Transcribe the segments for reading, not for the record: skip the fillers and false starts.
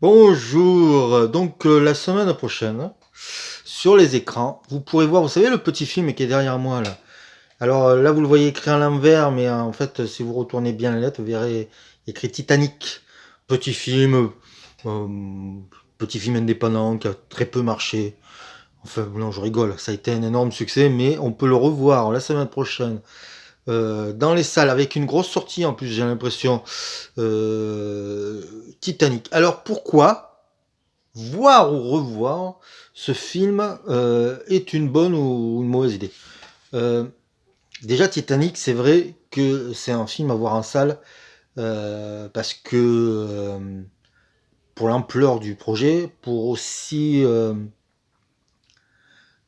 Bonjour, donc la semaine prochaine, sur les écrans, vous pourrez voir, vous savez le petit film qui est derrière moi là? Alors là, vous le voyez écrit à l'envers, mais en fait, si vous retournez bien la lettre, vous verrez écrit Titanic. Petit film, euh, petit film indépendant qui a très peu marché. Enfin, non, je rigole, ça a été un énorme succès, mais on peut le revoir la semaine prochaine dans les salles avec une grosse sortie en plus, j'ai l'impression. Euh, Titanic. Alors pourquoi voir ou revoir ce film est une bonne ou une mauvaise idée. Euh, Déjà, Titanic, c'est vrai que c'est un film à voir en salle parce que pour l'ampleur du projet, pour aussi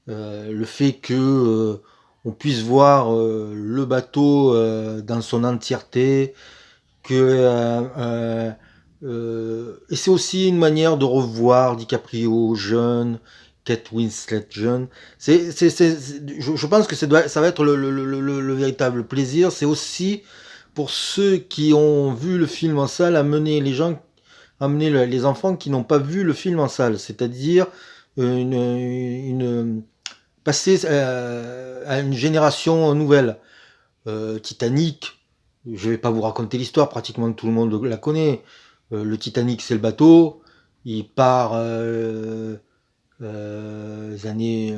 le fait que on puisse voir le bateau dans son entièreté, que et c'est aussi une manière de revoir DiCaprio jeune, Kate Winslet jeune. Je pense que ça va être le véritable plaisir. C'est aussi pour ceux qui ont vu le film en salle, amener les enfants qui n'ont pas vu le film en salle, c'est-à-dire passer à une génération nouvelle. Titanic, je vais pas vous raconter l'histoire, pratiquement tout le monde la connaît. Le Titanic, c'est le bateau. Il part les années,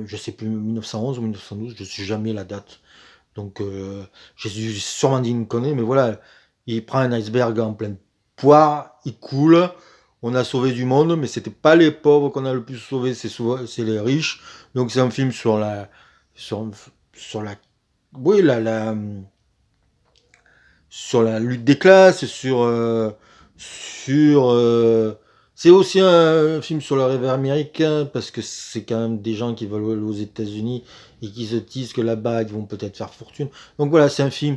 je sais plus, 1911 ou 1912, je sais jamais la date. Donc, j'ai sûrement dit une connerie, mais voilà, il prend un iceberg en pleine poire, il coule. On a sauvé du monde, mais c'était pas les pauvres qu'on a le plus sauvé, c'est les riches. Donc, c'est un film sur, sur la, oui, sur la lutte des classes, sur c'est aussi un film sur le rêve américain parce que c'est quand même des gens qui veulent aller aux États-Unis et qui se disent que là-bas ils vont peut-être faire fortune. Donc voilà, c'est un film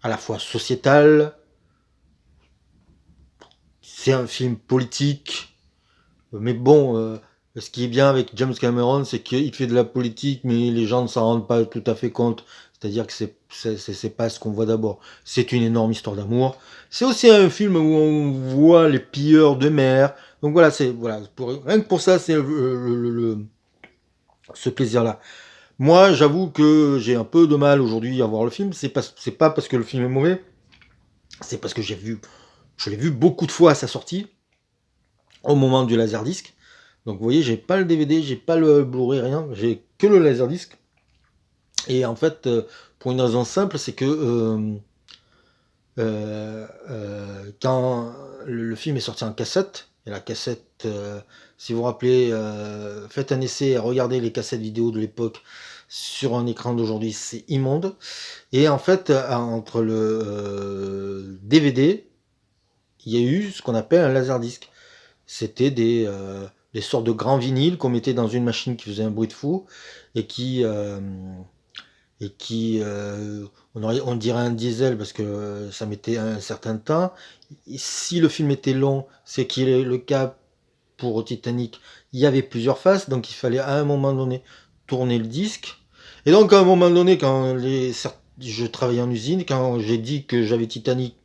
à la fois sociétal, c'est un film politique, mais bon, ce qui est bien avec James Cameron, c'est qu'il fait de la politique, mais les gens ne s'en rendent pas tout à fait compte. C'est-à-dire que c'est pas ce qu'on voit d'abord. C'est une énorme histoire d'amour. C'est aussi un film où on voit les pilleurs de mer. Donc voilà, rien que pour ça, c'est ce plaisir-là. Moi, j'avoue que j'ai un peu de mal aujourd'hui à voir le film. C'est pas parce que le film est mauvais, c'est parce que je l'ai vu beaucoup de fois à sa sortie, au moment du laserdisc. Donc vous voyez, j'ai pas le DVD, j'ai pas le Blu-ray, rien, j'ai que le laserdisc. Et en fait, pour une raison simple, c'est que quand le film est sorti en cassette, et la cassette, si vous vous rappelez, faites un essai, regardez les cassettes vidéo de l'époque sur un écran d'aujourd'hui, c'est immonde. Et en fait, entre le DVD, il y a eu ce qu'on appelle un laserdisc. C'était des sortes de grands vinyles qu'on mettait dans une machine qui faisait un bruit de fou et qui on dirait un diesel parce que ça mettait un certain temps. Et si le film était long, c'est qu'il est le cas pour Titanic, il y avait plusieurs faces, donc il fallait à un moment donné tourner le disque. Et donc à un moment donné, je travaillais en usine, quand j'ai dit que j'avais Titanic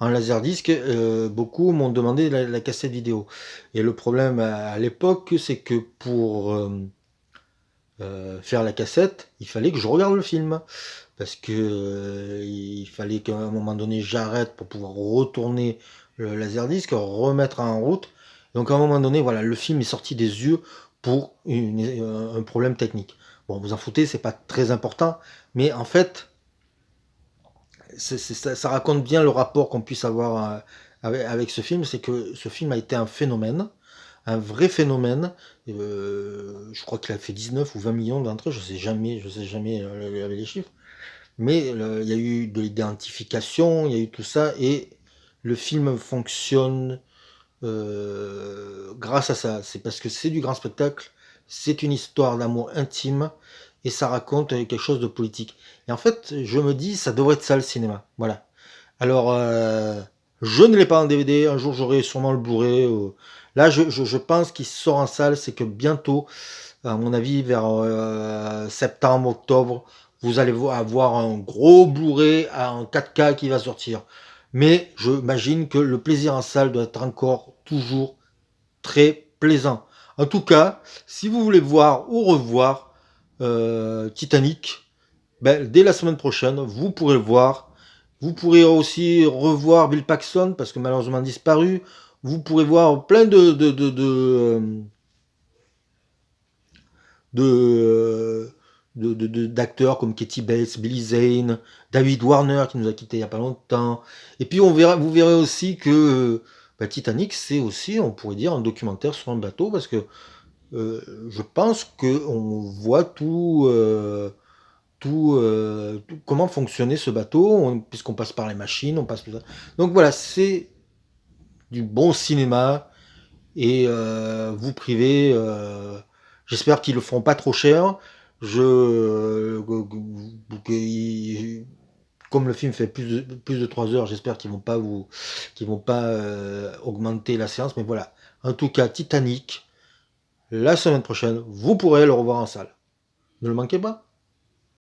en laserdisc, beaucoup m'ont demandé la cassette vidéo. Et le problème à l'époque, c'est que pour faire la cassette, il fallait que je regarde le film. Parce que il fallait qu'à un moment donné j'arrête pour pouvoir retourner le laserdisc, remettre en route. Donc à un moment donné, voilà, le film est sorti des yeux pour un problème technique. Bon, vous en foutez, c'est pas très important, mais en fait, ça raconte bien le rapport qu'on puisse avoir avec ce film. C'est que ce film a été un phénomène, un vrai phénomène. Je crois qu'il a fait 19 ou 20 millions d'entrées, je sais jamais avec les chiffres. Mais il y a eu de l'identification, il y a eu tout ça, et le film fonctionne grâce à ça. C'est parce que c'est du grand spectacle, c'est une histoire d'amour intime, et ça raconte quelque chose de politique. Et en fait, je me dis, ça devrait être ça le cinéma. Voilà. Alors, je ne l'ai pas en DVD, un jour j'aurai sûrement le Blu-ray. Là, je pense qu'il sort en salle, c'est que bientôt, à mon avis, vers septembre, octobre, vous allez avoir un gros Blu-ray en 4K qui va sortir. Mais j'imagine que le plaisir en salle doit être encore toujours très plaisant. En tout cas, si vous voulez voir ou revoir Titanic, ben, dès la semaine prochaine, vous pourrez le voir. Vous pourrez aussi revoir Bill Paxton, parce que malheureusement disparu. Vous pourrez voir plein d'acteurs comme Katie Bates, Billy Zane, David Warner qui nous a quittés il n'y a pas longtemps. Et puis vous verrez aussi que Titanic, c'est aussi, on pourrait dire, un documentaire sur un bateau, parce que je pense qu'on voit comment fonctionnait ce bateau, puisqu'on passe par les machines, on passe tout ça. Donc voilà, c'est du bon cinéma, et vous privez. J'espère qu'ils le feront pas trop cher. Comme le film fait plus de 3 heures, j'espère qu'ils vont pas augmenter la séance. Mais voilà. En tout cas, Titanic, la semaine prochaine, vous pourrez le revoir en salle. Ne le manquez pas.